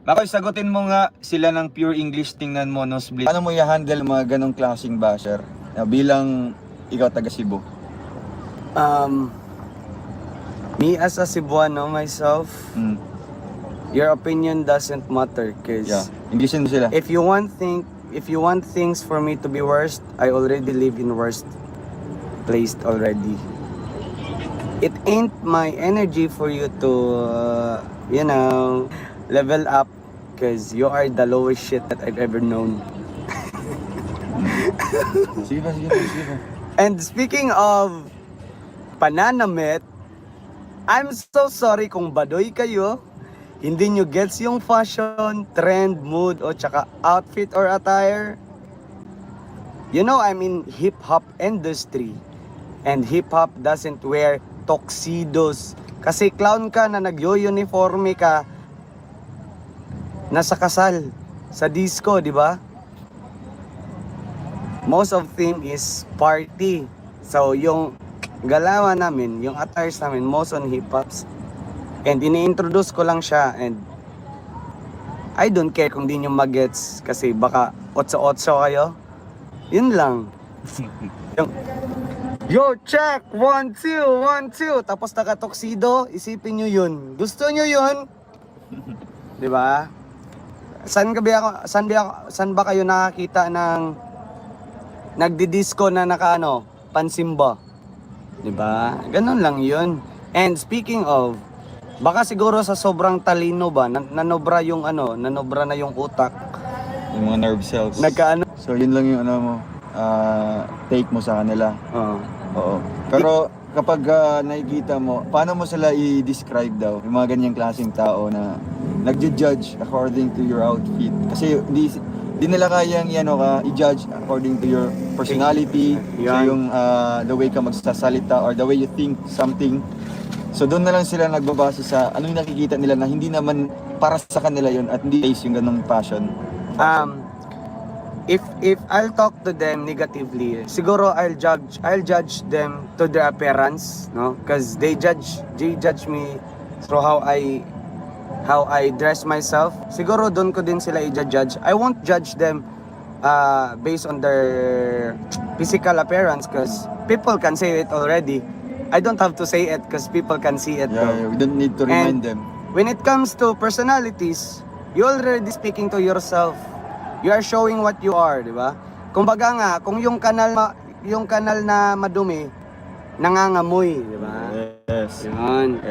Baka sagutin mo nga sila ng pure English, tingnan mo, nosebleed. Paano mo i-handle mga ganong klaseng basher bilang ikaw taga Cebu? Me as a Cebuano myself, your opinion doesn't matter, cause Yeah, Englishin mo sila. if you want things for me to be worst, I already live in worst place already. It ain't my energy for you to, level up, cause you are the lowest shit that I've ever known. Sige pa, sige pa, sige pa. And speaking of pananamit, I'm so sorry kung badoy kayo, hindi nyo gets yung fashion, trend, mood, o tsaka outfit or attire. You know, I'm in hip-hop industry. And hip-hop doesn't wear tuxedos. Kasi clown ka na nag-uniforme ka, nasa kasal, sa disco, di ba? Most of theme is party. So, yung galawan namin, yung attires namin, most on hip-hops. And ini-introduce ko lang siya, and I don't care kung di nyo magets kasi baka 8-8 kayo. Yun lang. Yung, yo, check! 1, 2, 1, 2. Tapos naka-tuxedo, isipin nyo yun. Gusto nyo yun? Diba? Saan ba kayo nakakita ng nagdi-disco na naka pansimba? Diba? Ganun lang yun. And speaking of, baka siguro sa sobrang talino ba, nanobra na yung utak. Yung mga nerve cells. So yun lang yung take mo sa kanila. Oo. Pero kapag nakikita mo, paano mo sila i-describe daw? Yung mga ganyang klaseng tao na nagja-judge according to your outfit. Kasi di nila kayang i-judge according to your personality, so yung the way ka magsasalita or the way you think something. So doon na lang sila nagbabase sa anong nakikita nila na hindi naman para sa kanila yun at hindi face yung ganong passion. If I'll talk to them negatively, siguro I'll judge them to their appearance, no? Because they judge me through how I dress myself. Siguro doon ko din sila i-judge. I won't judge them based on their physical appearance because people can say it already. I don't have to say it because people can see it. Yeah, we don't need to remind them. When it comes to personalities, you're already speaking to yourself. You are showing what you are, di ba? Kumbaga nga, kung yung kanal na madumi, nangangamoy, di ba? Yes. Yun.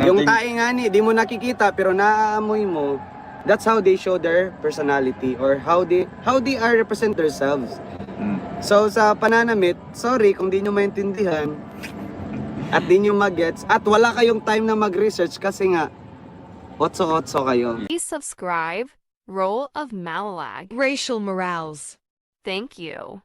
Yung tae nga di mo nakikita pero naaamoy mo. That's how they show their personality or how they are represent themselves. So sa pananamit, sorry kung di nyo maintindihan at di nyo magets at wala kayong time na mag-research kasi nga 8-8 kayo. Please subscribe, Role of Malalag. Racial Morales. Thank you.